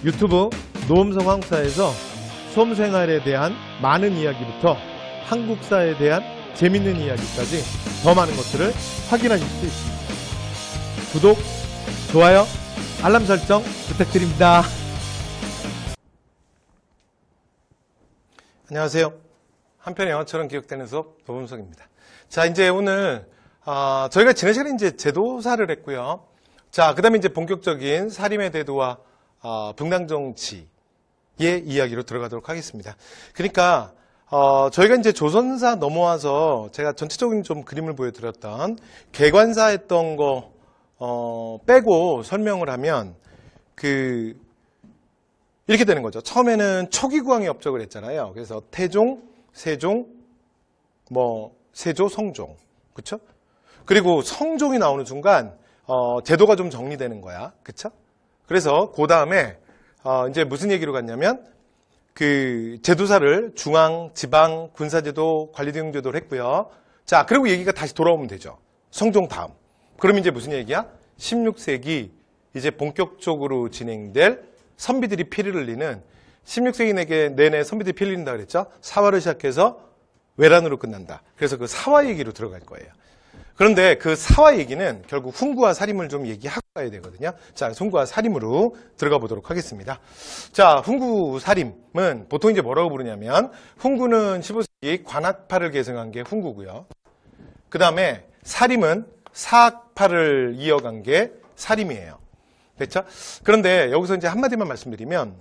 유튜브 노음성황사에서 수험생활에 대한 많은 이야기부터 한국사에 대한 재밌는 이야기까지 더 많은 것들을 확인하실 수 있습니다. 구독, 좋아요, 알람 설정 부탁드립니다. 안녕하세요. 한편의 영화처럼 기억되는 수업 노범석입니다. 자, 이제 오늘 저희가 지난 시간에 이제 제도사를 했고요. 자, 그다음에 이제 본격적인 사림의 대도와 분당정치의 이야기로 들어가도록 하겠습니다. 그러니까 저희가 이제 조선사 넘어와서 제가 전체적인 좀 그림을 보여드렸던 개관사 했던 거 빼고 설명을 하면 이렇게 되는 거죠. 처음에는 초기구황이 업적을 했잖아요. 그래서 태종, 세종, 세조, 성종, 그렇죠? 그리고 성종이 나오는 순간 제도가 좀 정리되는 거야, 그렇죠? 그래서 그 다음에 이제 무슨 얘기로 갔냐면 제도사를 중앙, 지방, 군사제도, 관리대응제도를 했고요. 자, 그리고 얘기가 다시 돌아오면 되죠. 성종 다음. 그럼 이제 무슨 얘기야? 16세기 이제 본격적으로 진행될 선비들이 피를 흘리는 16세기 내내 선비들이 피를 흘린다 그랬죠? 사화를 시작해서 외란으로 끝난다. 그래서 그 사화 얘기로 들어갈 거예요. 그런데 그 사화 얘기는 결국 훈구와 사림을 좀 얘기하고 가야 되거든요. 자, 훈구와 사림으로 들어가 보도록 하겠습니다. 자, 훈구 사림은 보통 이제 뭐라고 부르냐면 훈구는 15세기 관악파를 계승한 게 훈구고요. 그 다음에 사림은 사악파를 이어간 게 사림이에요. 됐죠? 그런데 여기서 이제 한마디만 말씀드리면,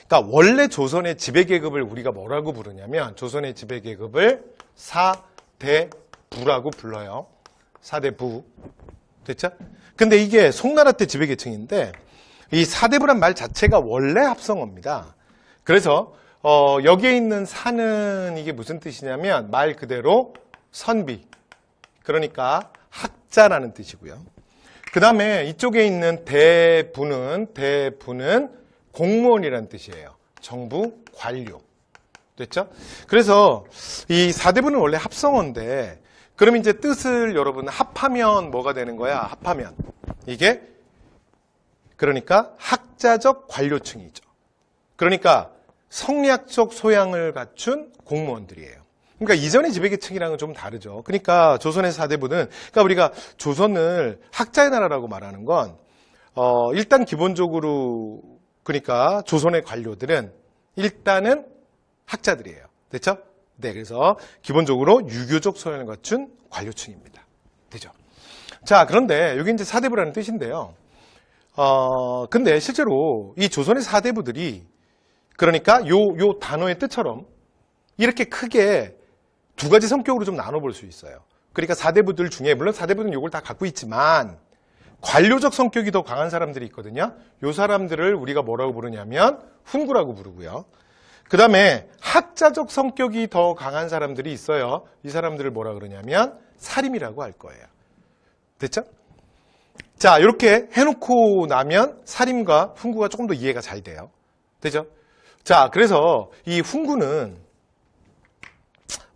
그러니까 원래 조선의 지배계급을 우리가 뭐라고 부르냐면 조선의 지배계급을 사대부라고 불러요. 사대부. 됐죠? 근데 이게 송나라 때 지배계층인데 이 사대부란 말 자체가 원래 합성어입니다. 그래서 여기에 있는 사는 이게 무슨 뜻이냐면 말 그대로 선비. 그러니까 학자라는 뜻이고요. 그 다음에 이쪽에 있는 대부는 공무원이라는 뜻이에요. 정부 관료. 됐죠? 그래서 이 사대부는 원래 합성어인데 그럼 이제 뜻을 여러분 합하면 뭐가 되는 거야? 합하면. 이게 그러니까 학자적 관료층이죠. 그러니까 성리학적 소양을 갖춘 공무원들이에요. 그러니까 이전의 지배계층이랑은 좀 다르죠. 그러니까 조선의 사대부는, 그러니까 우리가 조선을 학자의 나라라고 말하는 건, 일단 기본적으로, 그러니까 조선의 관료들은 일단은 학자들이에요. 됐죠? 네, 그래서 기본적으로 유교적 소양을 갖춘 관료층입니다. 되죠? 자, 그런데 여기 이제 사대부라는 뜻인데요. 근데 실제로 이 조선의 사대부들이, 그러니까 요 단어의 뜻처럼 이렇게 크게 두 가지 성격으로 좀 나눠볼 수 있어요. 그러니까 사대부들 중에 물론 사대부는 이걸 다 갖고 있지만 관료적 성격이 더 강한 사람들이 있거든요. 이 사람들을 우리가 뭐라고 부르냐면 훈구라고 부르고요. 그 다음에 학자적 성격이 더 강한 사람들이 있어요. 이 사람들을 뭐라 그러냐면 사림이라고 할 거예요. 됐죠? 자, 이렇게 해놓고 나면 사림과 훈구가 조금 더 이해가 잘 돼요. 되죠? 자, 그래서 이 훈구는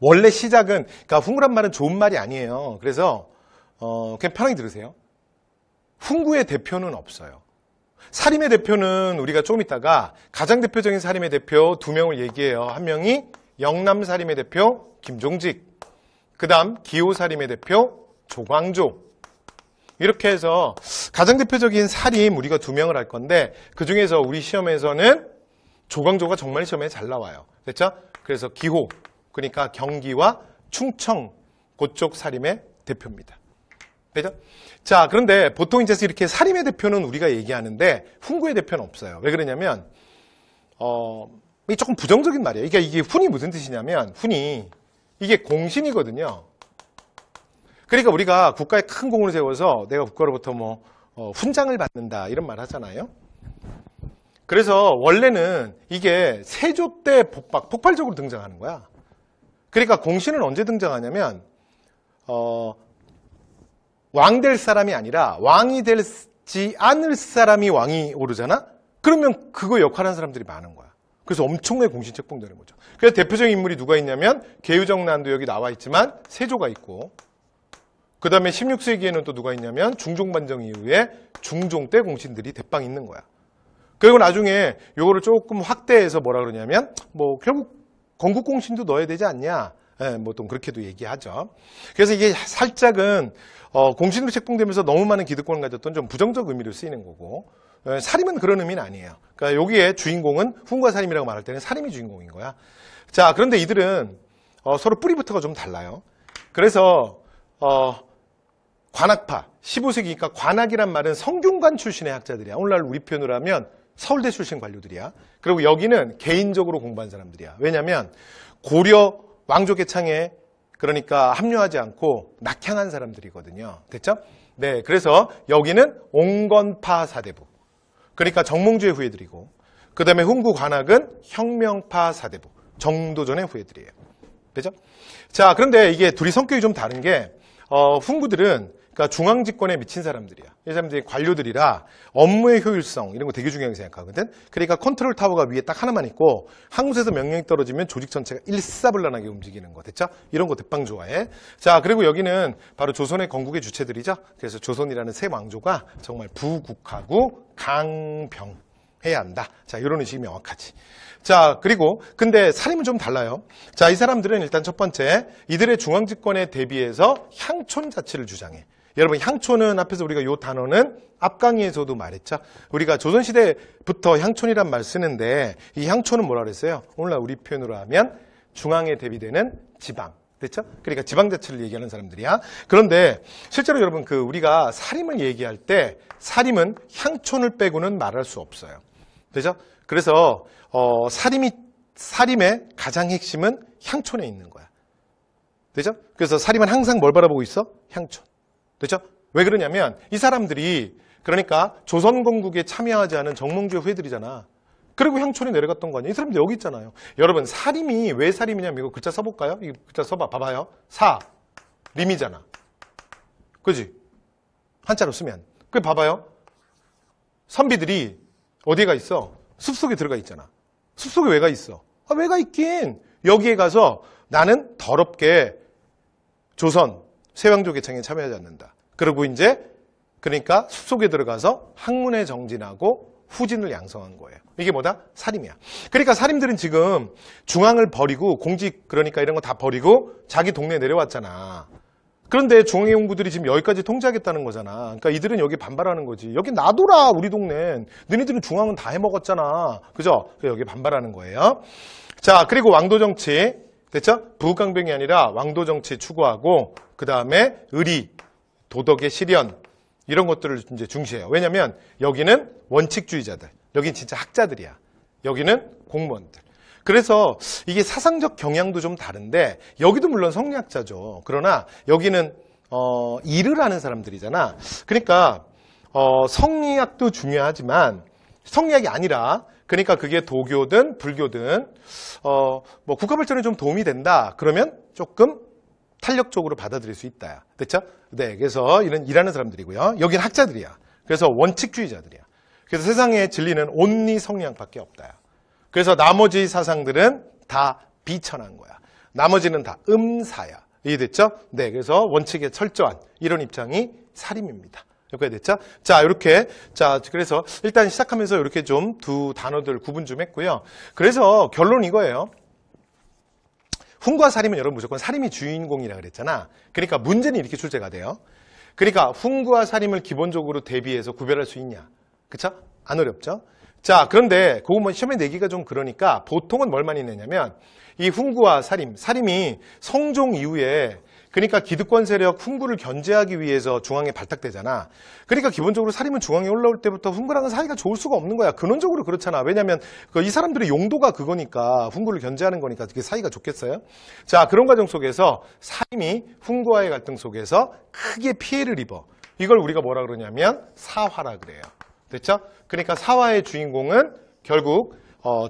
원래 시작은, 그러니까 훈구란 말은 좋은 말이 아니에요. 그래서 그냥 편하게 들으세요. 훈구의 대표는 없어요. 사림의 대표는 우리가 조금 있다가 가장 대표적인 사림의 대표 두 명을 얘기해요. 한 명이 영남 사림의 대표 김종직, 그 다음 기호 사림의 대표 조광조. 이렇게 해서 가장 대표적인 사림 우리가 두 명을 할 건데 그 중에서 우리 시험에서는 조광조가 정말 시험에 잘 나와요. 됐죠? 그래서 기호, 그러니까 경기와 충청 그쪽 사림의 대표입니다. 되죠? 자, 그런데 보통 이제 이렇게 사림의 대표는 우리가 얘기하는데 훈구의 대표는 없어요. 왜 그러냐면 이게 조금 부정적인 말이에요. 그러니까 이게 훈이 무슨 뜻이냐면 훈이 이게 공신이거든요. 그러니까 우리가 국가에 큰 공을 세워서 내가 국가로부터 훈장을 받는다 이런 말 하잖아요. 그래서 원래는 이게 세조 때 폭발적으로 등장하는 거야. 그러니까 공신은 언제 등장하냐면 왕 될 사람이 아니라 왕이 되지 않을 사람이 왕이 오르잖아? 그러면 그거 역할하는 사람들이 많은 거야. 그래서 엄청나게 공신 책봉되는 거죠. 그래서 대표적인 인물이 누가 있냐면 계유정난도 여기 나와 있지만 세조가 있고 그 다음에 16세기에는 또 누가 있냐면 중종반정 이후에 중종 때 공신들이 대빵 있는 거야. 그리고 나중에 요거를 조금 확대해서 뭐라 그러냐면 뭐 결국 건국공신도 넣어야 되지 않냐. 예, 뭐 또 그렇게도 얘기하죠. 그래서 이게 살짝은 공신으로 책봉되면서 너무 많은 기득권을 가졌던 좀 부정적 의미로 쓰이는 거고, 살임은 그런 의미는 아니에요. 그러니까 여기에 주인공은 훈과 살임이라고 말할 때는 살임이 주인공인 거야. 자, 그런데 이들은 서로 뿌리부터가 좀 달라요. 그래서 관학파, 15세기니까 관학이란 말은 성균관 출신의 학자들이야. 오늘날 우리 표현으로 하면 서울대 출신 관료들이야. 그리고 여기는 개인적으로 공부한 사람들이야. 왜냐하면 고려 왕족의 창에 그러니까 합류하지 않고 낙향한 사람들이거든요. 됐죠? 네, 그래서 여기는 옹건파 사대부. 그러니까 정몽주의 후예들이고, 그 다음에 훈구 관학은 혁명파 사대부. 정도전의 후예들이에요. 그죠? 자, 그런데 이게 둘이 성격이 좀 다른 게, 훈구들은 그러니까 중앙집권에 미친 사람들이야. 이 사람들이 관료들이라 업무의 효율성 이런 거 되게 중요하게 생각하거든. 그러니까 컨트롤 타워가 위에 딱 하나만 있고 한 곳에서 명령이 떨어지면 조직 전체가 일사불란하게 움직이는 거. 됐죠? 이런 거 대빵 좋아해. 자, 그리고 여기는 바로 조선의 건국의 주체들이죠. 그래서 조선이라는 새 왕조가 정말 부국하고 강병해야 한다. 자, 이런 의식이 명확하지. 자, 그리고 근데 살림은 좀 달라요. 자, 이 사람들은 일단 첫 번째 이들의 중앙집권에 대비해서 향촌 자치를 주장해. 여러분, 향촌은 앞에서 우리가 요 단어는 앞강의에서도 말했죠. 우리가 조선시대부터 향촌이란 말 쓰는데 이 향촌은 뭐라 그랬어요? 오늘날 우리 표현으로 하면 중앙에 대비되는 지방. 됐죠? 그러니까 지방 자치를 얘기하는 사람들이야. 그런데 실제로 여러분 우리가 살림을 얘기할 때 살림은 향촌을 빼고는 말할 수 없어요. 그죠? 그래서 살림의 가장 핵심은 향촌에 있는 거야. 되죠? 그래서 살림은 항상 뭘 바라보고 있어? 향촌. 되죠? 왜 그러냐면 이 사람들이 그러니까 조선 건국에 참여하지 않은 정몽주의 후예들이잖아. 그리고 향촌에 내려갔던 거 아니야? 이 사람들 여기 있잖아요. 여러분, 살림이 왜 살림이냐면 이거 글자 써볼까요? 이 글자 써봐. 봐봐요. 림이잖아. 그지? 한자로 쓰면. 그 봐봐요. 선비들이 어디에 가 있어? 숲속에 들어가 있잖아. 숲속에 왜 가 있어? 왜 가 있긴? 여기에 가서 나는 더럽게 조선 세왕조 개창에 참여하지 않는다. 그리고 이제 그러니까 숲속에 들어가서 학문에 정진하고 후진을 양성한 거예요. 이게 뭐다? 살림이야. 그러니까 살림들은 지금 중앙을 버리고 공직 그러니까 이런 거 다 버리고 자기 동네에 내려왔잖아. 그런데 중앙의 홍부들이 지금 여기까지 통제하겠다는 거잖아. 그러니까 이들은 여기 반발하는 거지. 여기 놔둬라 우리 동네는. 너희들은 중앙은 다 해먹었잖아. 그죠? 여기 반발하는 거예요. 자, 그리고 왕도 정치. 됐죠? 부강병이 아니라 왕도 정치 추구하고 그 다음에 의리, 도덕의 실현 이런 것들을 이제 중시해요. 왜냐하면 여기는 원칙주의자들, 여긴 진짜 학자들이야. 여기는 공무원들. 그래서 이게 사상적 경향도 좀 다른데 여기도 물론 성리학자죠. 그러나 여기는 일을 하는 사람들이잖아. 그러니까 성리학도 중요하지만 성리학이 아니라 그러니까 그게 도교든 불교든 뭐 국가 발전에 좀 도움이 된다. 그러면 조금 탄력적으로 받아들일 수 있다. 됐죠? 네, 그래서 이런 일하는 사람들이고요. 여기는 학자들이야. 그래서 원칙주의자들이야. 그래서 세상의 진리는 온리 성리학밖에 없다. 그래서 나머지 사상들은 다 비천한 거야. 나머지는 다 음사야. 이해됐죠? 네, 그래서 원칙에 철저한 이런 입장이 살림입니다. 여기까지 됐죠? 자, 이렇게. 자, 그래서 일단 시작하면서 이렇게 좀 두 단어들 구분 좀 했고요. 그래서 결론 이거예요. 훈과 살림은 여러분 무조건 살림이 주인공이라 그랬잖아. 그러니까 문제는 이렇게 출제가 돼요. 그러니까 훈과 살림을 기본적으로 대비해서 구별할 수 있냐? 그쵸? 안 어렵죠? 자, 그런데 그거 뭐 시험에 내기가 좀 그러니까 보통은 뭘 많이 내냐면 이 훈구와 살림, 살림이 성종 이후에 그러니까 기득권 세력 훈구를 견제하기 위해서 중앙에 발탁되잖아. 그러니까 기본적으로 살림은 중앙에 올라올 때부터 훈구랑은 사이가 좋을 수가 없는 거야. 근원적으로 그렇잖아. 왜냐하면 이 사람들의 용도가 그거니까 훈구를 견제하는 거니까 그게 사이가 좋겠어요? 자, 그런 과정 속에서 살림이 훈구와의 갈등 속에서 크게 피해를 입어. 이걸 우리가 뭐라 그러냐면 사화라 그래요. 됐죠? 그러니까 사화의 주인공은 결국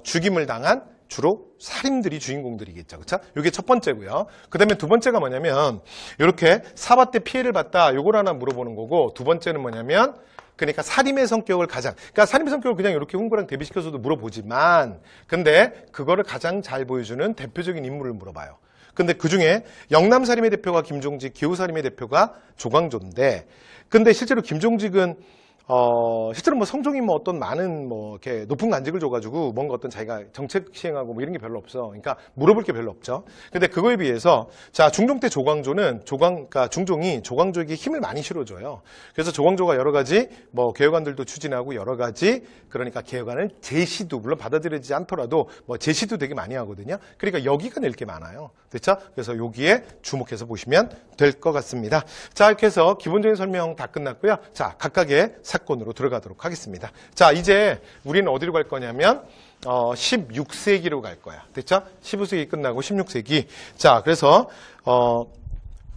죽임을 당한 주로 살림들이 주인공들이겠죠. 그렇죠? 이게 첫 번째고요. 그다음에 두 번째가 뭐냐면 이렇게 사화 때 피해를 봤다. 요걸 하나 물어보는 거고 두 번째는 뭐냐면 그러니까 살림의 성격을 그러니까 살림의 성격을 그냥 이렇게 훈구랑 대비시켜서도 물어보지만 근데 그거를 가장 잘 보여주는 대표적인 인물을 물어봐요. 근데 그중에 영남살림의 대표가 김종직, 기후살림의 대표가 조광조인데 근데 실제로 김종직은 실제로 뭐 성종이 뭐 어떤 많은 뭐 이렇게 높은 관직을 줘가지고 뭔가 어떤 자기가 정책 시행하고 뭐 이런 게 별로 없어. 그러니까 물어볼 게 별로 없죠. 근데 그거에 비해서 자, 중종 때 조광조는 그러니까 중종이 조광조에게 힘을 많이 실어줘요. 그래서 조광조가 여러 가지 뭐 개혁안들도 추진하고 여러 가지 그러니까 개혁안을 제시도 물론 받아들여지지 않더라도 뭐 제시도 되게 많이 하거든요. 그러니까 여기가 낼 게 많아요. 됐죠? 그래서 여기에 주목해서 보시면 될 것 같습니다. 자, 이렇게 해서 기본적인 설명 다 끝났고요. 자, 각각의 사건으로 들어가도록 하겠습니다. 자, 이제 우리는 어디로 갈 거냐면 16세기로 갈 거야. 됐죠? 15세기 끝나고 16세기. 자, 그래서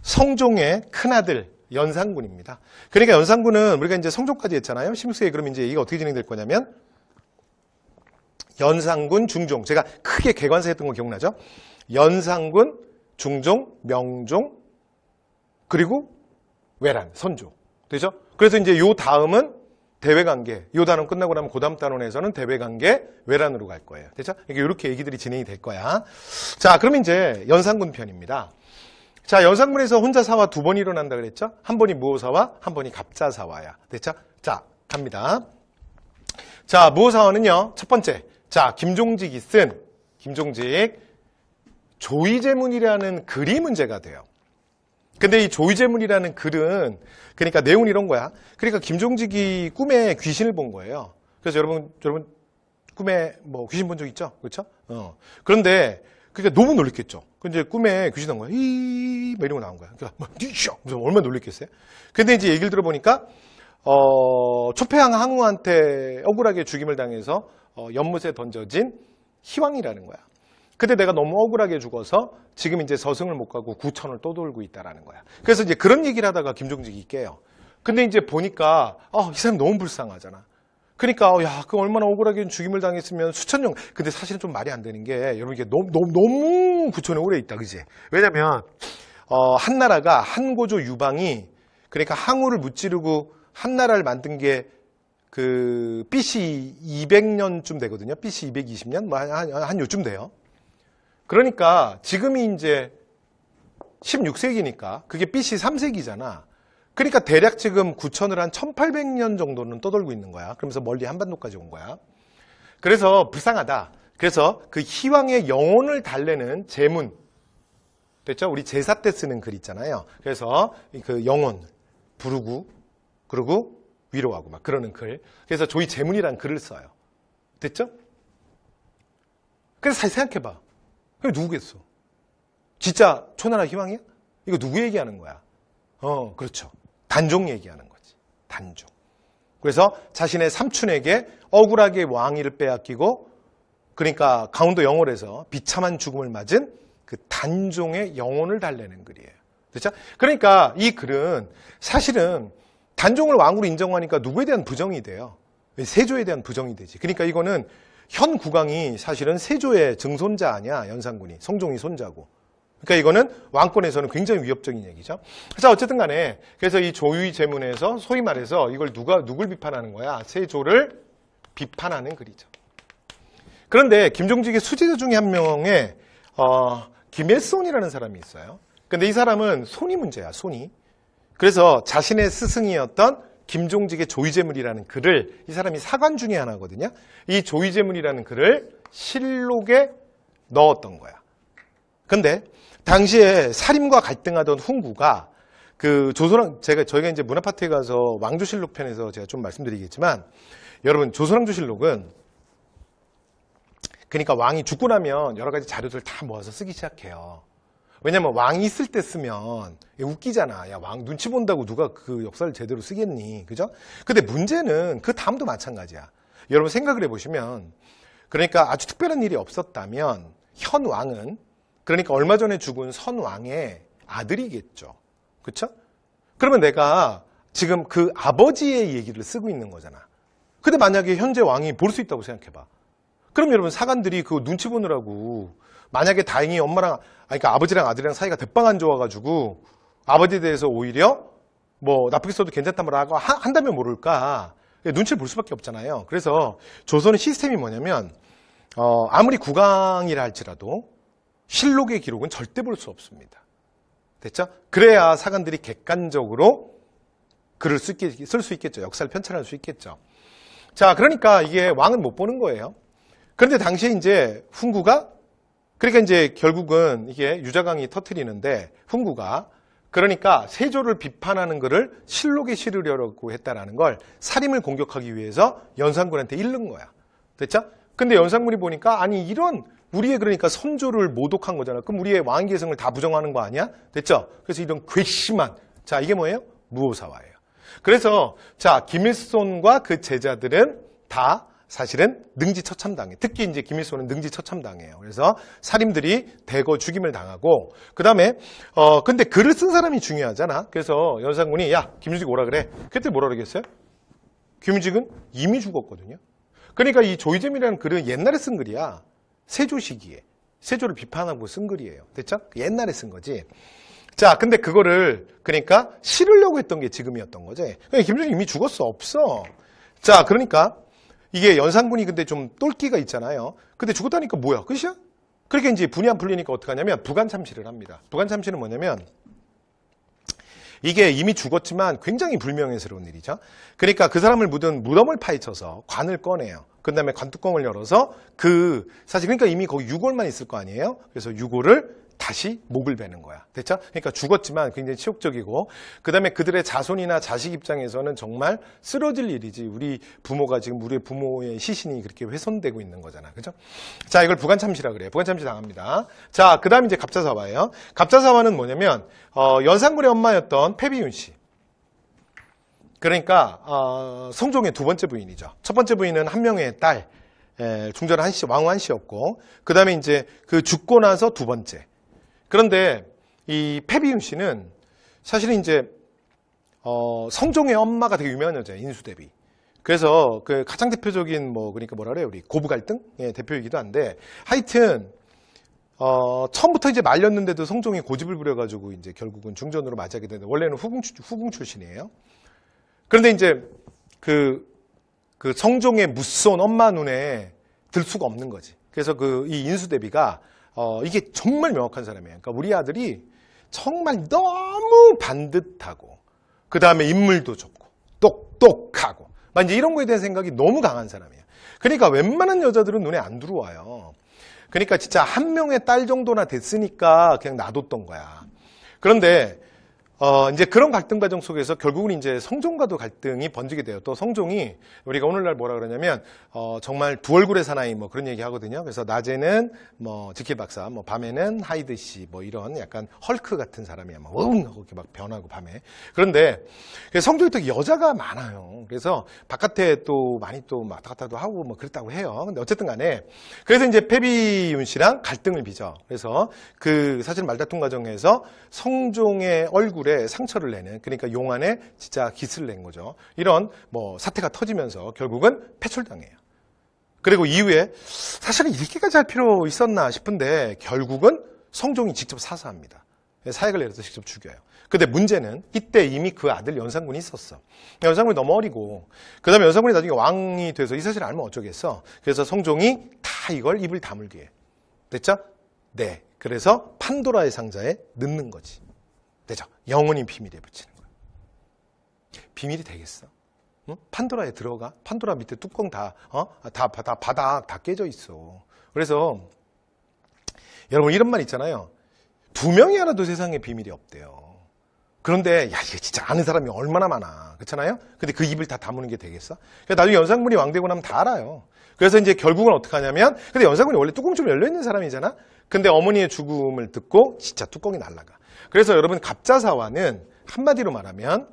성종의 큰아들 연산군입니다. 그러니까 연산군은 우리가 이제 성종까지 했잖아요. 16세기 그럼 이제 이게 어떻게 진행될 거냐면 연산군, 중종. 제가 크게 개관사 했던 거 기억나죠? 연산군, 중종, 명종, 그리고 외란, 선조. 되죠? 그래서 이제 요 다음은 대외관계. 요 단원 끝나고 나면 그 다음 단원에서는 대외관계, 외란으로 갈 거예요. 되죠? 이렇게 얘기들이 진행이 될 거야. 자, 그럼 이제 연산군 편입니다. 자, 연산군에서 혼자사화 2번 일어난다 그랬죠? 한 번이 무호사화, 한 번이 갑자사화야. 됐죠? 자, 갑니다. 자, 무호사화는요, 첫 번째. 자, 김종직이 쓴, 조의제문이라는 글이 문제가 돼요. 근데 이 조의제문이라는 글은 그러니까 내용은 이런 거야. 그러니까 김종직이 꿈에 귀신을 본 거예요. 그래서 여러분 꿈에 뭐 귀신 본 적 있죠? 그렇죠? 그런데 그러니까 너무 놀랬겠죠. 근데 꿈에 귀신 나온 거야. 막 이런 거 나온 거야. 그러니까 막 그래서 얼마나 놀랬겠어요? 근데 이제 얘기를 들어보니까 초패항 항우한테 억울하게 죽임을 당해서 연못에 던져진 희왕이라는 거야. 근데 내가 너무 억울하게 죽어서 지금 이제 서승을 못 가고 구천을 떠돌고 있다라는 거야. 그래서 이제 그런 얘기를 하다가 김종직이 깨요. 근데 이제 보니까 이 사람 너무 불쌍하잖아. 그러니까 야, 그 얼마나 억울하게 죽임을 당했으면 수천 년. 근데 사실은 좀 말이 안 되는 게 여러분 이게 너무 구천에 오래 있다, 그지? 왜냐면 한나라가 한고조 유방이 그러니까 항우를 무찌르고 한나라를 만든 게 그 BC 200년쯤 되거든요. BC 220년 뭐 한 요쯤 돼요. 그러니까 지금이 이제 16세기니까 그게 BC 3세기잖아. 그러니까 대략 지금 구천을 한 1800년 정도는 떠돌고 있는 거야. 그러면서 멀리 한반도까지 온 거야. 그래서 불쌍하다. 그래서 그 희왕의 영혼을 달래는 제문. 됐죠? 우리 제사 때 쓰는 글 있잖아요. 그래서 그 영혼 부르고 그리고 위로하고 막 그러는 글. 그래서 조의 제문이라는 글을 써요. 됐죠? 그래서 다시 생각해봐. 그럼 누구겠어? 진짜 초나라 희왕이야? 이거 누구 얘기하는 거야? 그렇죠. 단종 얘기하는 거지. 단종. 그래서 자신의 삼촌에게 억울하게 왕위를 빼앗기고 그러니까 강원도 영월에서 비참한 죽음을 맞은 그 단종의 영혼을 달래는 글이에요. 그렇죠? 그러니까 이 글은 사실은 단종을 왕으로 인정하니까 누구에 대한 부정이 돼요? 세조에 대한 부정이 되지. 그러니까 이거는 현 국왕이 사실은 세조의 증손자 아니야, 연산군이. 성종이 손자고. 그러니까 이거는 왕권에서는 굉장히 위협적인 얘기죠. 자, 어쨌든 간에 그래서 이 조의 제문에서 소위 말해서 이걸 누굴 비판하는 거야? 세조를 비판하는 글이죠. 그런데 김종직의 수제자 중에 한 명의 김일손이라는 사람이 있어요. 근데 이 사람은 손이 문제야, 손이. 그래서 자신의 스승이었던 김종직의 조의제문이라는 글을 이 사람이 사관 중에 하나거든요. 이 조의제문이라는 글을 실록에 넣었던 거야. 근데 당시에 사림과 갈등하던 훈구가 그 조선왕 저희가 이제 문화파트에 가서 왕조실록 편에서 제가 좀 말씀드리겠지만 여러분 조선왕조실록은 그러니까 왕이 죽고 나면 여러 가지 자료들 다 모아서 쓰기 시작해요. 왜냐면 왕이 있을 때 쓰면 웃기잖아. 야, 왕 눈치 본다고 누가 그 역사를 제대로 쓰겠니? 그죠? 근데 문제는 그 다음도 마찬가지야. 여러분 생각을 해보시면 그러니까 아주 특별한 일이 없었다면 현 왕은 그러니까 얼마 전에 죽은 선 왕의 아들이겠죠. 그렇죠? 그러면 내가 지금 그 아버지의 얘기를 쓰고 있는 거잖아. 근데 만약에 현재 왕이 볼 수 있다고 생각해봐. 그럼 여러분 사관들이 그 눈치 보느라고 만약에 다행히 그러니까 아버지랑 아들이랑 사이가 대빵 안 좋아가지고 아버지에 대해서 오히려 뭐 나쁘게 써도 괜찮단 말을 하고 한다면 모를까 눈치를 볼 수밖에 없잖아요. 그래서 조선의 시스템이 뭐냐면 아무리 국왕이라 할지라도 실록의 기록은 절대 볼 수 없습니다. 됐죠? 그래야 사관들이 객관적으로 글을 쓸 수 있겠죠. 역사를 편찬할 수 있겠죠. 자, 그러니까 이게 왕은 못 보는 거예요. 그런데 당시에 이제 훈구가, 그러니까 이제 결국은 이게 유자강이 터뜨리는데 훈구가 그러니까 세조를 비판하는 글을 실록에 실으려고 했다라는 걸 사림을 공격하기 위해서 연산군한테 잃는 거야. 됐죠? 근데 연산군이 보니까 아니 이런 우리의 그러니까 선조를 모독한 거잖아. 그럼 우리의 왕계성을 다 부정하는 거 아니야? 됐죠? 그래서 이런 괘씸한 자 이게 뭐예요? 무오사화예요. 그래서 자 김일손과 그 제자들은 다 사실은 능지처참당해. 특히 이제 김일손은 능지처참당해요. 그래서 살인들이 대거 죽임을 당하고 그 다음에 근데 글을 쓴 사람이 중요하잖아. 그래서 연산군이 야 김유직 오라 그래. 그때 뭐라 그러겠어요? 김유직은 이미 죽었거든요. 그러니까 이 조이잼이라는 글은 옛날에 쓴 글이야. 세조 시기에 세조를 비판하고 쓴 글이에요. 됐죠? 옛날에 쓴 거지. 자, 근데 그거를 그러니까 실으려고 했던 게 지금이었던 거지. 김유직 이미 죽었어. 없어. 자, 그러니까 이게 연산군이 근데 좀 똘끼가 있잖아요. 근데 죽었다니까 뭐야? 끝이야? 그렇게 이제 분이 안 풀리니까 어떻게 하냐면 부관참시를 합니다. 부관참시는 뭐냐면 이게 이미 죽었지만 굉장히 불명예스러운 일이죠. 그러니까 그 사람을 묻은 무덤을 파헤쳐서 관을 꺼내요. 그 다음에 관뚜껑을 열어서 사실 그러니까 이미 거기 유골만 있을 거 아니에요? 그래서 유골을 다시 목을 베는 거야. 됐죠? 그러니까 죽었지만 굉장히 치욕적이고 그 다음에 그들의 자손이나 자식 입장에서는 정말 쓰러질 일이지. 우리 부모가 지금 우리의 부모의 시신이 그렇게 훼손되고 있는 거잖아. 그죠? 자, 이걸 부관참시라 그래요. 부관참시 당합니다. 자, 그 다음 이제 갑자사화예요. 갑자사화는 뭐냐면 연산군의 엄마였던 패비윤 씨. 그러니까 성종의 두 번째 부인이죠. 첫 번째 부인은 한명의 딸 중전 한씨, 왕후 한씨였고 그 다음에 이제 그 죽고 나서 두 번째. 그런데 이 패비윤 씨는 사실은 이제 성종의 엄마가 되게 유명한 여자예요. 인수대비. 그래서 그 가장 대표적인 그러니까 뭐라 그래요? 우리 고부 갈등의 대표이기도 한데 하여튼 처음부터 이제 말렸는데도 성종이 고집을 부려가지고 이제 결국은 중전으로 맞이하게 되는데 원래는 후궁 출신이에요. 그런데 이제 그 성종의 무서운 엄마 눈에 들 수가 없는 거지. 그래서 이 인수대비가 이게 정말 명확한 사람이에요. 그러니까 우리 아들이 정말 너무 반듯하고 그 다음에 인물도 좋고 똑똑하고 막 이제 이런 거에 대한 생각이 너무 강한 사람이에요. 그러니까 웬만한 여자들은 눈에 안 들어와요. 그러니까 진짜 한 명의 딸 정도나 됐으니까 그냥 놔뒀던 거야. 그런데 이제 그런 갈등 과정 속에서 결국은 이제 성종과도 갈등이 번지게 돼요. 또 성종이 우리가 오늘날 뭐라 그러냐면 정말 두 얼굴의 사나이 그런 얘기 하거든요. 그래서 낮에는 지킬 박사, 밤에는 하이드 씨 이런 약간 헐크 같은 사람이야. 응 하고 이렇게 막 변하고 밤에. 그런데 성종이 또 여자가 많아요. 그래서 바깥에 또 많이 또 왔다 갔다도 하고 그랬다고 해요. 근데 어쨌든 간에 그래서 이제 패비윤 씨랑 갈등을 빚어. 그래서 사실 말다툼 과정에서 성종의 얼굴에 상처를 내는 그러니까 용안에 진짜 깃을 낸 거죠. 이런 사태가 터지면서 결국은 패출당해요. 그리고 이후에 사실은 이렇게까지 할 필요 있었나 싶은데 결국은 성종이 직접 사사합니다. 사액을 내려서 직접 죽여요. 근데 문제는 이때 이미 그 아들 연산군이 있었어. 연산군이 너무 어리고 그 다음에 연산군이 나중에 왕이 돼서 이 사실을 알면 어쩌겠어. 그래서 성종이 다 이걸 입을 다물게 해. 됐죠? 네. 그래서 판도라의 상자에 넣는 거지. 되죠? 영원히 비밀에 붙이는 거야. 비밀이 되겠어? 응? 판도라에 들어가? 판도라 밑에 뚜껑 바닥 다 깨져 있어. 그래서 여러분 이런 말 있잖아요. 2명이 알아도 세상에 비밀이 없대요. 그런데 이게 진짜 아는 사람이 얼마나 많아. 그렇잖아요? 근데 그 입을 다 다무는 게 되겠어? 그러니까 나중에 연산군이 왕 되고 나면 다 알아요. 그래서 이제 결국은 어떻게 하냐면 근데 연산군이 원래 뚜껑 좀 열려있는 사람이잖아? 근데 어머니의 죽음을 듣고 진짜 뚜껑이 날아가. 그래서 여러분 갑자사화는 한마디로 말하면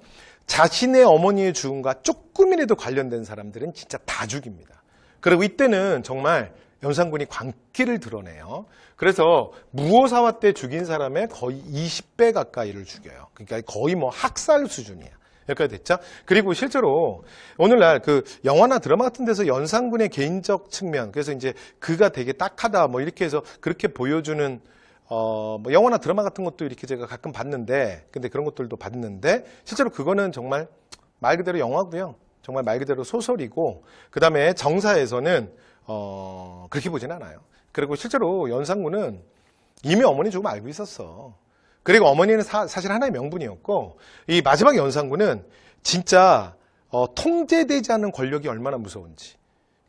자신의 어머니의 죽음과 조금이라도 관련된 사람들은 진짜 다 죽입니다. 그리고 이때는 정말 연산군이 광기를 드러내요. 그래서 무오사화 때 죽인 사람의 거의 20배 가까이를 죽여요. 그러니까 거의 학살 수준이야. 여기까지 됐죠? 그리고 실제로 오늘날 영화나 드라마 같은 데서 연산군의 개인적 측면, 그래서 이제 그가 되게 딱하다 이렇게 해서 그렇게 보여주는 영화나 드라마 같은 것도 이렇게 제가 가끔 봤는데, 근데 그런 것들도 봤는데, 실제로 그거는 정말 말 그대로 영화고요. 정말 말 그대로 소설이고, 그 다음에 정사에서는, 그렇게 보진 않아요. 그리고 실제로 연산군은 이미 어머니 죽음 알고 있었어. 그리고 어머니는 사실 하나의 명분이었고, 이 마지막 연산군은 진짜 통제되지 않는 권력이 얼마나 무서운지,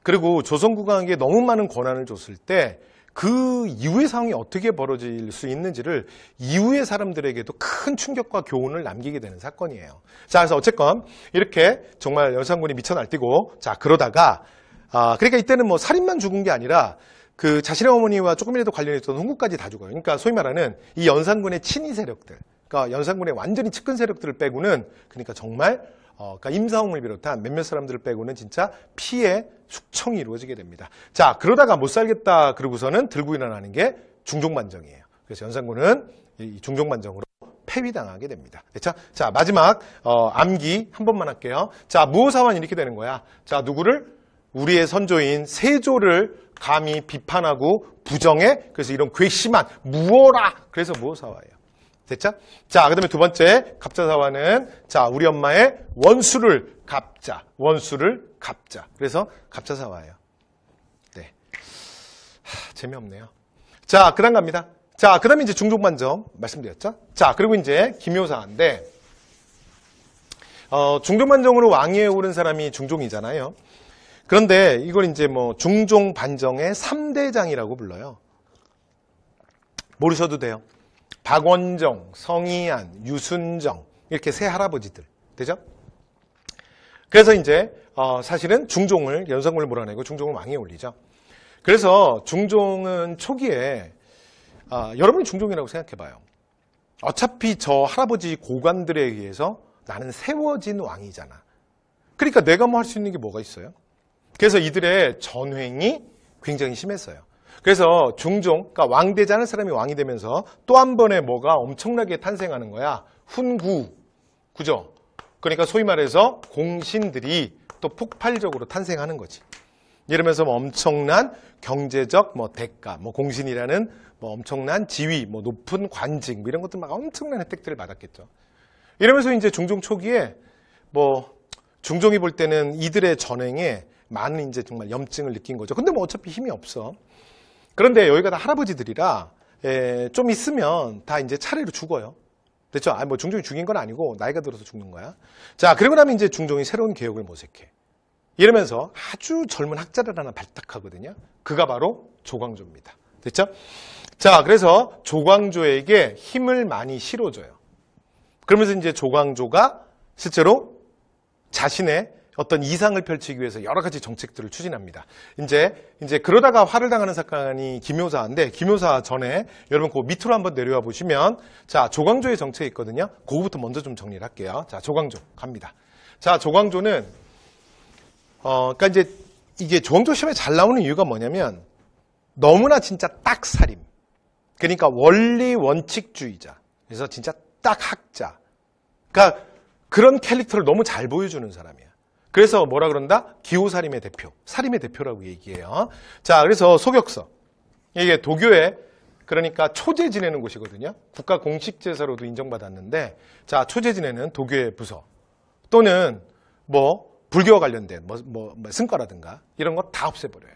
그리고 조선국왕에게 너무 많은 권한을 줬을 때 그 이후의 상황이 어떻게 벌어질 수 있는지를 이후의 사람들에게도 큰 충격과 교훈을 남기게 되는 사건이에요. 자, 그래서 어쨌건 이렇게 정말 연산군이 미쳐 날뛰고, 자, 그러다가 그러니까 이때는 뭐 살인만 죽은 게 아니라 그 자신의 어머니와 조금이라도 관련했던 훈구까지 다 죽어요. 그러니까 소위 말하는 이 연산군의 친위 세력들, 그러니까 연산군의 완전히 측근 세력들을 빼고는, 그러니까 정말 그러니까 임사홍을 비롯한 몇몇 사람들을 빼고는 진짜 피해 숙청이 이루어지게 됩니다. 자, 그러다가 못 살겠다 그러고서는 들고 일어나는 게 중종반정이에요. 그래서 연산군은 이 중종반정으로 폐위당하게 됩니다. 됐죠? 자, 마지막 암기 한 번만 할게요. 자, 무오사환 이렇게 되는 거야. 자, 누구를? 우리의 선조인 세조를 감히 비판하고 부정해. 그래서 이런 괘씸한 무오라. 그래서 무오사화예요. 됐죠? 자, 그 다음에 두 번째 갑자사화는, 자, 우리 엄마의 원수를 갚자. 원수를 갚자. 그래서 갑자사화예요. 네. 재미없네요. 자, 그 다음 갑니다. 자, 그 다음에 이제 중종반정 말씀드렸죠? 자, 그리고 이제 기묘사화인데, 중종반정으로 왕위에 오른 사람이 중종이잖아요. 그런데 이걸 이제 뭐 중종반정의 3대장이라고 불러요. 모르셔도 돼요. 박원정, 성희안, 유순정, 이렇게 세 할아버지들. 되죠? 그래서 이제 사실은 중종을, 연산군을 몰아내고 중종을 왕위에 올리죠. 그래서 중종은 초기에 여러분이 중종이라고 생각해봐요. 어차피 저 할아버지 고관들에 의해서 나는 세워진 왕이잖아. 그러니까 내가 뭐 할 수 있는 게 뭐가 있어요? 그래서 이들의 전횡이 굉장히 심했어요. 그래서 중종, 그러니까 왕되지 않은 사람이 왕이 되면서 또 한 번의 뭐가 엄청나게 탄생하는 거야. 훈구. 그죠? 그러니까 소위 말해서 공신들이 또 폭발적으로 탄생하는 거지. 이러면서 뭐 엄청난 경제적 뭐 대가, 뭐 공신이라는 뭐 엄청난 지위, 뭐 높은 관직, 뭐 이런 것들 막 엄청난 혜택들을 받았겠죠. 이러면서 이제 중종 초기에 뭐 중종이 볼 때는 이들의 전횡에 많은 이제 정말 염증을 느낀 거죠. 근데 뭐 어차피 힘이 없어. 그런데 여기가 다 할아버지들이라 좀 있으면 다 이제 차례로 죽어요. 됐죠? 뭐 중종이 죽인 건 아니고 나이가 들어서 죽는 거야. 자, 그리고 나면 이제 중종이 새로운 개혁을 모색해. 이러면서 아주 젊은 학자를 하나 발탁하거든요. 그가 바로 조광조입니다. 됐죠? 자, 그래서 조광조에게 힘을 많이 실어줘요. 그러면서 이제 조광조가 실제로 자신의 어떤 이상을 펼치기 위해서 여러 가지 정책들을 추진합니다. 이제 그러다가 화를 당하는 사건이 기묘사인데, 기묘사 전에 여러분 그 밑으로 한번 내려와 보시면, 자, 조광조의 정책이 있거든요. 그거부터 먼저 좀 정리를 할게요. 자, 조광조 갑니다. 자, 조광조는 그러니까 이제 이게 조광조 시험에 잘 나오는 이유가 뭐냐면 너무나 진짜 딱 살림. 그러니까 원리 원칙주의자. 그래서 진짜 딱 학자. 그러니까 그런 캐릭터를 너무 잘 보여주는 사람이야. 그래서 뭐라 그런다? 기호살림의 대표, 살림의 대표라고 얘기해요. 자, 그래서 소격서. 이게 도교에, 그러니까 초제 지내는 곳이거든요. 국가 공식 제사로도 인정받았는데, 자, 초제 지내는 도교의 부서 또는 뭐 불교와 관련된 뭐 승과라든가 이런 거 다 없애버려요.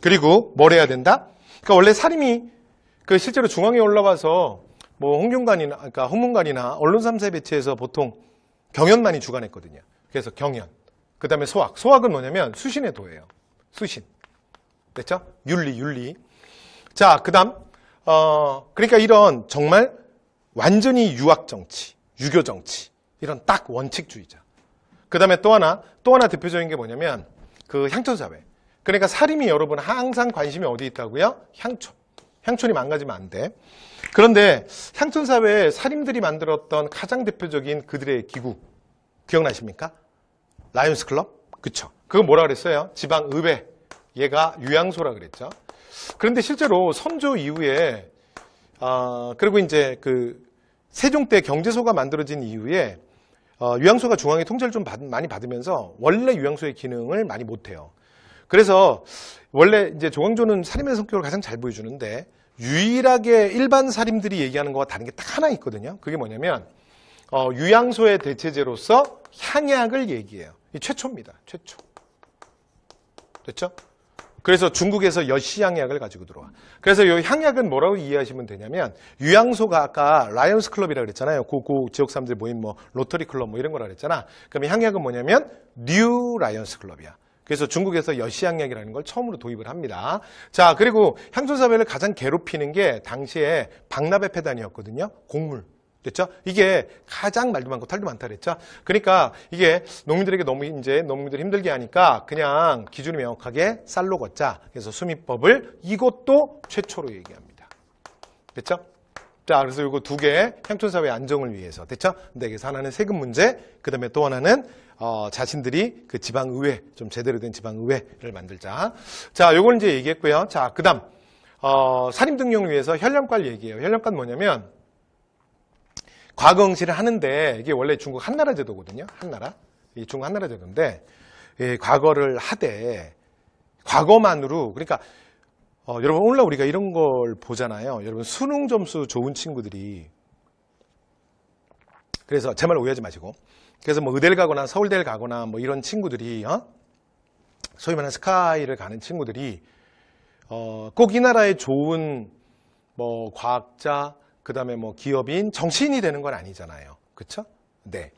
그리고 뭘 해야 된다? 그러니까 원래 살림이 그 실제로 중앙에 올라와서 뭐 홍윤관이나, 그러니까 홍문관이나 언론 3세 배치에서 보통 경연만이 주관했거든요. 그래서 경연. 그 다음에 소학. 소학은 뭐냐면 수신의 도예요. 수신. 됐죠? 윤리. 자, 그 다음, 그러니까 이런 정말 완전히 유학 정치, 유교 정치, 이런 딱 원칙주의자. 그 다음에 또 하나 대표적인 게 뭐냐면 그 향촌사회. 그러니까 살림이 여러분 항상 관심이 어디 있다고요? 향촌. 향촌이 망가지면 안 돼. 그런데 향촌사회에 살림들이 만들었던 가장 대표적인 그들의 기구. 기억나십니까? 라이온스 클럽? 그쵸. 그거 뭐라 그랬어요? 지방의회. 얘가 유양소라 그랬죠. 그런데 실제로 선조 이후에, 그리고 이제 그 세종 때 경제소가 만들어진 이후에, 유양소가 중앙의 통제를 좀 많이 받으면서 원래 유양소의 기능을 많이 못해요. 그래서 원래 이제 조광조는 살림의 성격을 가장 잘 보여주는데 유일하게 일반 살림들이 얘기하는 거와 다른 게 딱 하나 있거든요. 그게 뭐냐면, 유양소의 대체제로서 향약을 얘기해요. 이 최초입니다. 최초. 됐죠? 그래서 중국에서 여시향약을 가지고 들어와. 그래서 이 향약은 뭐라고 이해하시면 되냐면 유양소가 아까 라이언스 클럽이라고 그랬잖아요. 그 지역 사람들 모인 뭐 로터리 클럽 뭐 이런 거라 그랬잖아. 그럼 향약은 뭐냐면 뉴 라이언스 클럽이야. 그래서 중국에서 여시향약이라는 걸 처음으로 도입을 합니다. 자, 그리고 향토사회를 가장 괴롭히는 게 당시에 박나베 폐단이었거든요. 곡물. 됐죠? 이게 가장 말도 많고 탈도 많다 그랬죠? 그러니까 이게 농민들에게 너무 이제 농민들이 힘들게 하니까 그냥 기준이 명확하게 쌀로 걷자. 그래서 수미법을 이것도 최초로 얘기합니다. 됐죠? 자, 그래서 이거 두 개 향토사회 안정을 위해서. 됐죠? 근데 여기서 하나는 세금 문제, 그 다음에 또 하나는 자신들이 그 지방의회, 좀 제대로 된 지방의회를 만들자. 자, 요걸 이제 얘기했고요. 자, 그 다음, 사림 등용을 위해서 현령관 얘기해요. 현령관 뭐냐면, 과거 응시를 하는데, 이게 원래 중국 한나라 제도거든요. 한나라. 이 중국 한나라 제도인데, 과거를 하되, 과거만으로, 그러니까, 여러분, 오늘날 우리가 이런 걸 보잖아요. 여러분, 수능 점수 좋은 친구들이, 그래서 제 말 오해하지 마시고, 그래서 뭐 의대를 가거나 서울대를 가거나 뭐 이런 친구들이, 소위 말하는 스카이를 가는 친구들이, 꼭 이 나라의 좋은 뭐 과학자, 그 다음에 뭐 기업인, 정치인이 되는 건 아니잖아요. 그쵸? 네.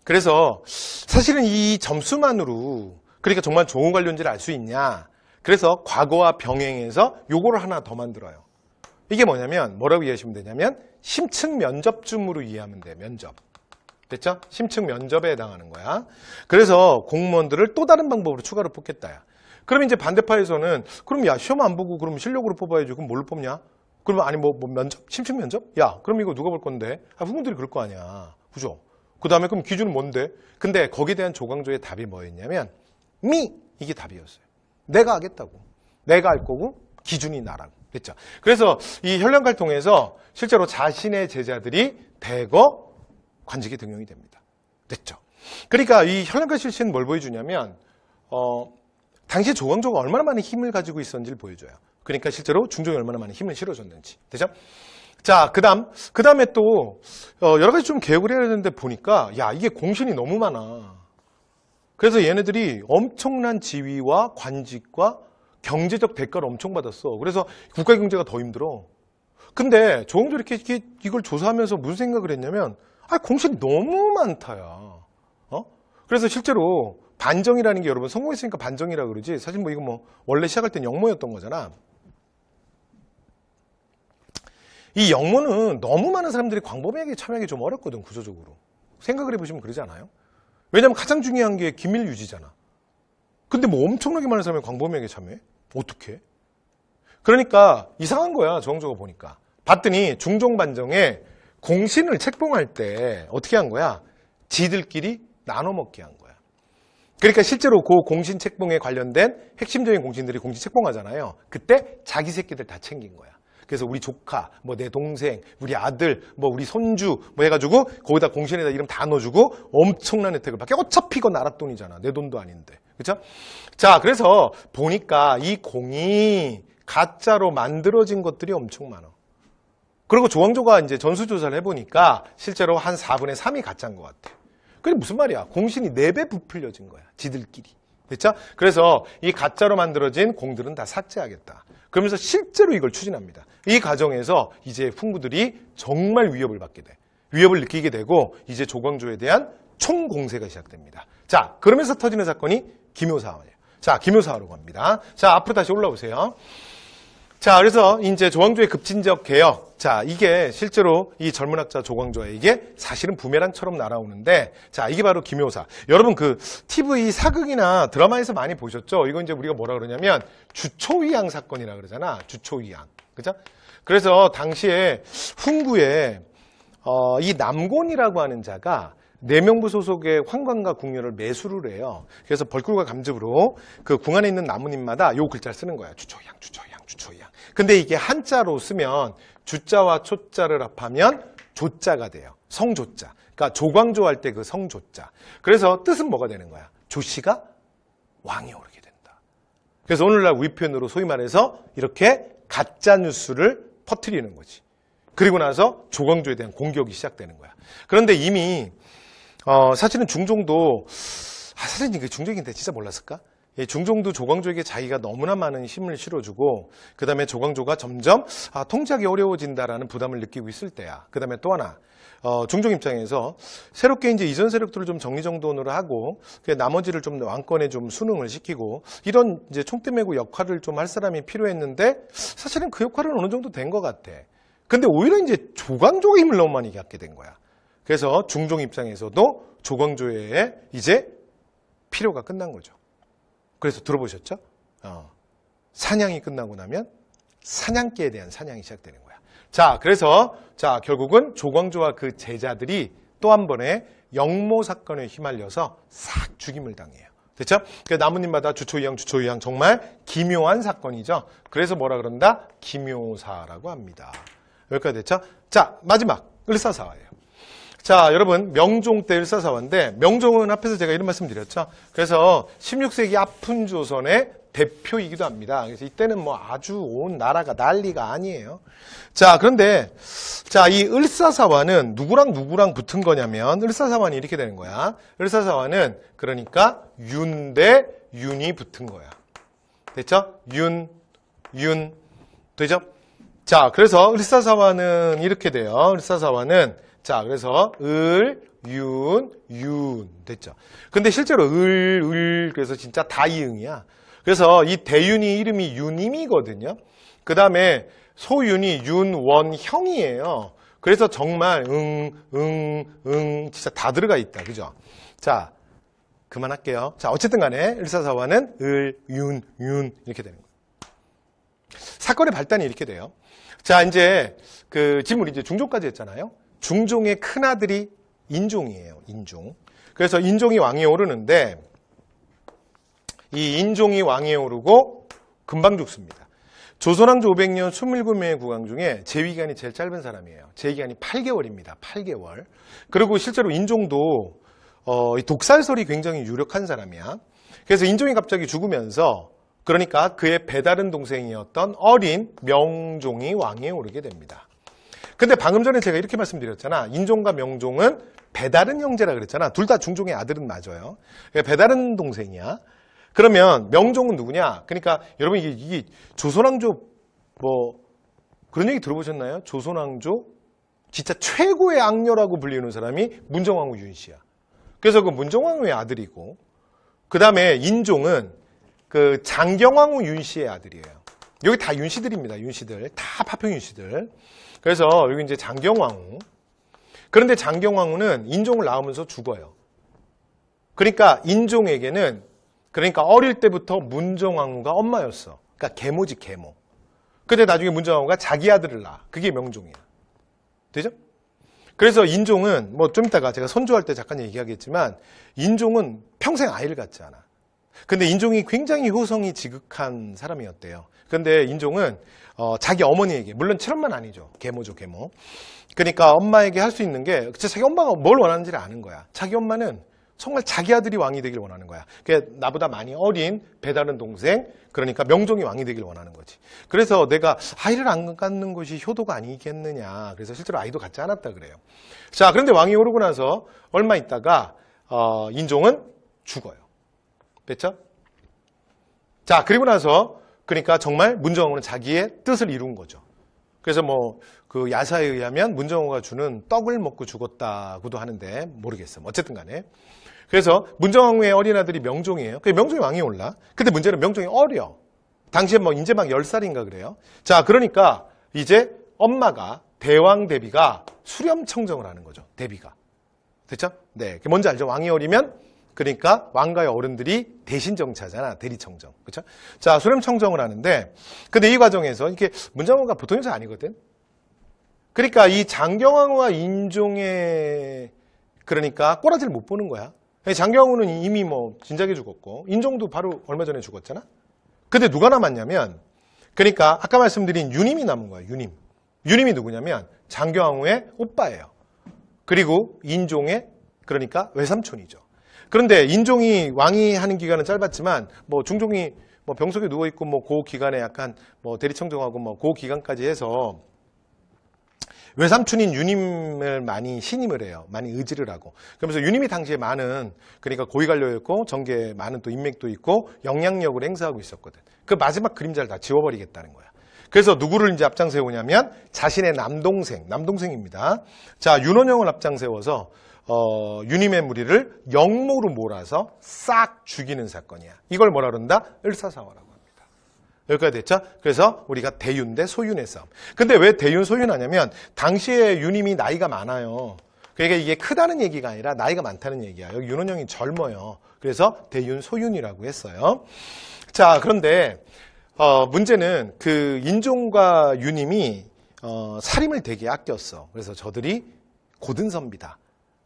그래서 사실은 이 점수만으로, 그러니까 정말 좋은 관료인지를 알 수 있냐. 그래서 과거와 병행해서 요거를 하나 더 만들어요. 이게 뭐냐면, 뭐라고 이해하시면 되냐면, 심층 면접쯤으로 이해하면 돼요. 면접. 됐죠? 심층 면접에 해당하는 거야. 그래서 공무원들을 또 다른 방법으로 추가로 뽑겠다야. 그러면 이제 반대파에서는, 그럼 야, 시험 안 보고 그럼 실력으로 뽑아야지. 그럼 뭘로 뽑냐? 그러면 아니 뭐 면접? 심층 면접? 야, 그럼 이거 누가 볼 건데? 후보들이 그럴 거 아니야. 그죠? 그 다음에 그럼 기준은 뭔데? 근데 거기에 대한 조광조의 답이 뭐였냐면, 이게 답이었어요. 내가 하겠다고. 내가 할 거고, 기준이 나라고. 됐죠? 그래서 이 현령가를 통해서 실제로 자신의 제자들이 대거 관직에 등용이 됩니다. 됐죠? 그러니까 이 현령가 실시는 뭘 보여주냐면, 당시 조광조가 얼마나 많은 힘을 가지고 있었는지를 보여줘요. 그러니까 실제로 중종이 얼마나 많은 힘을 실어줬는지. 되죠? 자, 그 다음에 또, 여러 가지 좀 개혁을 해야 되는데 보니까, 야, 이게 공신이 너무 많아. 그래서 얘네들이 엄청난 지위와 관직과 경제적 대가를 엄청 받았어. 그래서 국가 경제가 더 힘들어. 근데 조광조 이렇게 이걸 조사하면서 무슨 생각을 했냐면, 공신이 너무 많다야. 그래서 실제로 반정이라는 게 여러분 성공했으니까 반정이라 그러지. 사실 뭐 이거 뭐 원래 시작할 땐 영모였던 거잖아. 이 영모는 너무 많은 사람들이 광범위하게 참여하기 좀 어렵거든, 구조적으로. 생각을 해보시면 그러지 않아요? 왜냐면 가장 중요한 게 기밀 유지잖아. 근데 뭐 엄청나게 많은 사람이 광범위하게 참여해? 어떻게? 그러니까 이상한 거야, 조광조가 보니까. 봤더니 중종 반정에 공신을 책봉할 때 어떻게 한 거야? 지들끼리 나눠 먹게 한 거야. 그러니까 실제로 그 공신 책봉에 관련된 핵심적인 공신들이 공신 책봉하잖아요. 그때 자기 새끼들 다 챙긴 거야. 그래서 우리 조카, 뭐 내 동생, 우리 아들, 뭐 우리 손주 뭐 해가지고 거기다 공신에다 이름 다 넣어주고 엄청난 혜택을 받게. 어차피 이거 나라 돈이잖아. 내 돈도 아닌데. 그렇죠? 자, 그래서 보니까 이 공이 가짜로 만들어진 것들이 엄청 많아. 그리고 조광조가 이제 전수조사를 해보니까 실제로 한 4분의 3이 가짜인 것 같아. 그게 무슨 말이야? 공신이 4배 부풀려진 거야. 지들끼리. 됐죠? 그래서 이 가짜로 만들어진 공들은 다 삭제하겠다. 그러면서 실제로 이걸 추진합니다. 이 과정에서 이제 훈구들이 정말 위협을 받게 돼. 위협을 느끼게 되고 이제 조광조에 대한 총공세가 시작됩니다. 자, 그러면서 터지는 사건이 기묘사화예요. 자, 기묘사화로 갑니다. 자, 앞으로 다시 올라오세요. 자, 그래서 이제 조광조의 급진적 개혁. 자, 이게 실제로 이 젊은 학자 조광조에게 사실은 부메랑처럼 날아오는데, 자, 이게 바로 기묘사. 여러분 그 TV 사극이나 드라마에서 많이 보셨죠? 이건 이제 우리가 뭐라 그러냐면 주초위양 사건이라 그러잖아. 주초위양. 그죠? 그래서 당시에 훈구에 이 남곤이라고 하는 자가 내명부 소속의 황관과 궁녀를 매수를 해요. 그래서 벌꿀과 감즙으로 그 궁 안에 있는 나무님마다 요 글자를 쓰는 거야. 주초위양, 주초위양, 주초위양. 근데 이게 한자로 쓰면 주자와 초자를 합하면 조자가 돼요. 성조자. 그러니까 조광조 할 때 그 성조자. 그래서 뜻은 뭐가 되는 거야? 조씨가 왕이 오르게 된다. 그래서 오늘날 우리 표현으로 소위 말해서 이렇게 가짜 뉴스를 퍼뜨리는 거지. 그리고 나서 조광조에 대한 공격이 시작되는 거야. 그런데 이미 사실은 중종도 사실은 이게 중종인데 진짜 몰랐을까? 이 중종도 조광조에게 자기가 너무나 많은 힘을 실어주고 그 다음에 조광조가 점점 통제하기 어려워진다라는 부담을 느끼고 있을 때야. 그 다음에 또 하나 중종 입장에서 새롭게 이제 이전 세력들을 좀 정리정돈을 하고 나머지를 좀 왕권에 좀 순응을 시키고 이런 이제 총대 메고 역할을 좀 할 사람이 필요했는데 사실은 그 역할은 어느 정도 된 것 같아. 근데 오히려 이제 조광조가 힘을 너무 많이 갖게 된 거야. 그래서 중종 입장에서도 조광조의 이제 필요가 끝난 거죠. 그래서 들어보셨죠? 사냥이 끝나고 나면 사냥개에 대한 사냥이 시작되는 거야. 자, 그래서 결국은 조광조와 그 제자들이 또 한 번의 영모 사건에 휘말려서 싹 죽임을 당해요. 됐죠? 나무님마다 주초이양 정말 기묘한 사건이죠. 그래서 뭐라 그런다? 기묘사라고 합니다. 여기까지 됐죠? 자, 마지막 을사사화예요. 자, 여러분 명종 때 을사사화인데 명종은 앞에서 제가 이런 말씀 드렸죠. 그래서 16세기 아픈 조선의 대표이기도 합니다. 그래서 이때는 뭐 아주 온 나라가 난리가 아니에요. 자, 그런데 이 을사사화는 누구랑 붙은 거냐면 을사사화는 이렇게 되는 거야. 을사사화는 그러니까 윤 대 윤이 붙은 거야. 됐죠? 윤 되죠? 자, 그래서 을사사화는 이렇게 돼요. 을사사화는 그래서 윤 됐죠. 근데 실제로 그래서 진짜 다이응이야. 그래서 이 대윤이 이름이 윤임이거든요. 그 다음에 소윤이 윤원형이에요. 그래서 정말 진짜 다 들어가 있다. 그죠? 자, 그만할게요. 자, 어쨌든 간에 을사사화는 윤 이렇게 되는 거예요. 사건의 발단이 이렇게 돼요. 자, 이제 지금 우리 이제 중종까지 했잖아요. 중종의 큰아들이 인종이에요. 인종. 그래서 인종이 왕위에 오르는데 이 인종이 왕위에 오르고 금방 죽습니다. 조선왕조 500년 27명의 국왕 중에 재위기간이 제일 짧은 사람이에요. 재위기간이 8개월입니다. 8개월. 그리고 실제로 인종도 독살설이 굉장히 유력한 사람이야. 그래서 인종이 갑자기 죽으면서 그러니까 그의 배다른 동생이었던 어린 명종이 왕위에 오르게 됩니다. 근데 방금 전에 제가 이렇게 말씀드렸잖아. 인종과 명종은 배다른 형제라 그랬잖아. 둘 다 중종의 아들은 맞아요. 배다른 동생이야. 그러면 명종은 누구냐? 그러니까 여러분 이게 조선왕조 그런 얘기 들어보셨나요? 조선왕조 진짜 최고의 악녀라고 불리는 사람이 문정왕후 윤씨야. 그래서 그 문정왕후의 아들이고 그 다음에 인종은 그 장경왕후 윤씨의 아들이에요. 여기 다 윤씨들입니다. 윤씨들. 다 파평 윤씨들. 그래서 여기 이제 장경왕후. 그런데 장경왕후는 인종을 낳으면서 죽어요. 그러니까 인종에게는 그러니까 어릴 때부터 문정왕후가 엄마였어. 그러니까 계모지 계모. 근데 나중에 문정왕후가 자기 아들을 낳아. 그게 명종이야. 되죠? 그래서 인종은 좀 이따가 제가 선조할 때 잠깐 얘기하겠지만 인종은 평생 아이를 갖지 않아. 근데 인종이 굉장히 효성이 지극한 사람이었대요. 근데 인종은 자기 어머니에게, 물론 친엄마는 아니죠. 계모죠, 계모. 그러니까 엄마에게 할 수 있는 게 자기 엄마가 뭘 원하는지를 아는 거야. 자기 엄마는 정말 자기 아들이 왕이 되길 원하는 거야. 그러니까 나보다 많이 어린 배다른 동생, 그러니까 명종이 왕이 되길 원하는 거지. 그래서 내가 아이를 안 갖는 것이 효도가 아니겠느냐. 그래서 실제로 아이도 갖지 않았다 그래요. 자, 그런데 왕이 오르고 나서 얼마 있다가 인종은 죽어요. 됐죠? 자, 그리고 나서 그러니까 정말 문정왕후는 자기의 뜻을 이룬 거죠. 그래서 그 야사에 의하면 문정왕후가 주는 떡을 먹고 죽었다고도 하는데 모르겠어요. 어쨌든 간에. 그래서 문정왕후의 어린 아들이 명종이에요. 그 명종이 왕이 올라. 근데 문제는 명종이 어려. 당시에 이제 막 10살인가 그래요. 자, 그러니까 이제 엄마가 대왕 대비가 수렴청정을 하는 거죠. 대비가. 됐죠? 네. 뭔지 알죠? 왕이 어리면 그러니까 왕가의 어른들이 대신 정치하잖아. 대리청정. 그렇죠? 자, 수렴청정을 하는데 근데 이 과정에서 이렇게 문정왕후가 보통 여자 아니거든. 그러니까 이 장경왕후와 인종의 그러니까 꼬라지를 못 보는 거야. 장경왕후는 이미 진작에 죽었고 인종도 바로 얼마 전에 죽었잖아. 근데 누가 남았냐면 그러니까 아까 말씀드린 윤임이 남은 거야. 윤임이 누구냐면 장경왕후의 오빠예요. 그리고 인종의 그러니까 외삼촌이죠. 그런데 인종이 왕이 하는 기간은 짧았지만 중종이 병석에 누워 있고 그 기간에 약간 대리청정하고 그 기간까지 해서 외삼촌인 유님을 많이 신임을 해요. 많이 의지를 하고. 그러면서 유님이 당시에 많은, 그러니까 고위관료였고 정계에 많은 또 인맥도 있고 영향력을 행사하고 있었거든. 그 마지막 그림자를 다 지워버리겠다는 거야. 그래서 누구를 이제 앞장세우냐면 자신의 남동생입니다. 자, 윤원영을 앞장세워서 유님의 무리를 영모로 몰아서 싹 죽이는 사건이야. 이걸 뭐라 그런다? 을사사화라고 합니다. 여기까지 됐죠? 그래서 우리가 대윤 대 소윤의 싸움. 근데 왜 대윤, 소윤하냐면 당시에 유님이 나이가 많아요. 그러니까 이게 크다는 얘기가 아니라 나이가 많다는 얘기야. 여기 윤원영이 젊어요. 그래서 대윤, 소윤이라고 했어요. 자, 그런데 문제는 그 인종과 유님이 살림을 되게 아꼈어. 그래서 저들이 고든 선비다.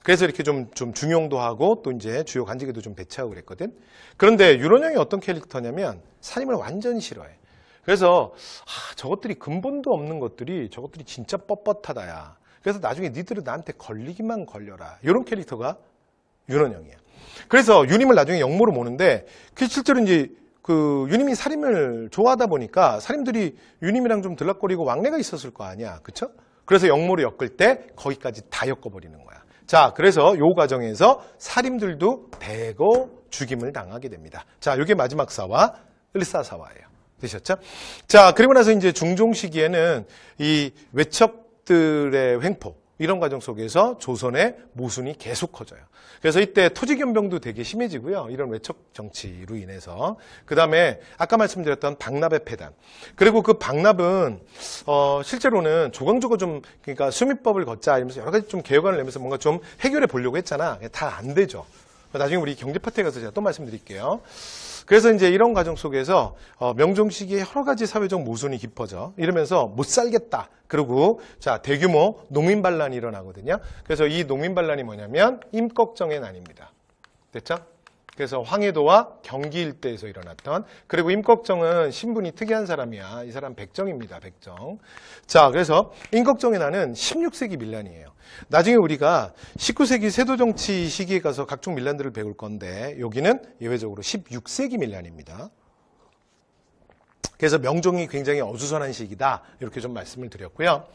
그래서 이렇게 좀 중용도 하고 또 이제 주요 관직에도 좀 배치하고 그랬거든. 그런데 윤원영이 어떤 캐릭터냐면 살림을 완전히 싫어해. 그래서 저것들이 근본도 없는 것들이 저것들이 진짜 뻣뻣하다야. 그래서 나중에 니들은 나한테 걸리기만 걸려라. 이런 캐릭터가 윤원영이야. 그래서 유님을 나중에 영모로 모는데 그 실제로 이제 그 유님이 살림을 좋아하다 보니까 살림들이 유님이랑 좀 들락거리고 왕래가 있었을 거 아니야. 그쵸? 그래서 영모로 엮을 때 거기까지 다 엮어버리는 거야. 자, 그래서 요 과정에서 살림들도 대거 죽임을 당하게 됩니다. 자, 요게 마지막 사화, 을사사화예요. 되셨죠? 자, 그리고 나서 이제 중종 시기에는 이 외척들의 횡포, 이런 과정 속에서 조선의 모순이 계속 커져요. 그래서 이때 토지견병도 되게 심해지고요. 이런 외척 정치로 인해서. 그 다음에 아까 말씀드렸던 박납의 폐단. 그리고 그 박납은 실제로는 조광조가 좀 그러니까 수미법을 걷자 이러면서 여러 가지 좀 개혁안을 내면서 뭔가 좀 해결해 보려고 했잖아. 다 안 되죠. 나중에 우리 경제 파트에 가서 제가 또 말씀드릴게요. 그래서 이제 이런 과정 속에서 명종 시기에 여러 가지 사회적 모순이 깊어져. 이러면서 못 살겠다. 그리고 자, 대규모 농민 반란이 일어나거든요. 그래서 이 농민 반란이 뭐냐면 임꺽정의 난입니다. 됐죠? 그래서 황해도와 경기 일대에서 일어났던, 그리고 임꺽정은 신분이 특이한 사람이야. 이 사람 백정입니다. 백정. 자, 그래서 임꺽정의 난은 16세기 밀란이에요. 나중에 우리가 19세기 세도정치 시기에 가서 각종 밀란들을 배울 건데 여기는 예외적으로 16세기 밀란입니다. 그래서 명종이 굉장히 어수선한 시기다. 이렇게 좀 말씀을 드렸고요.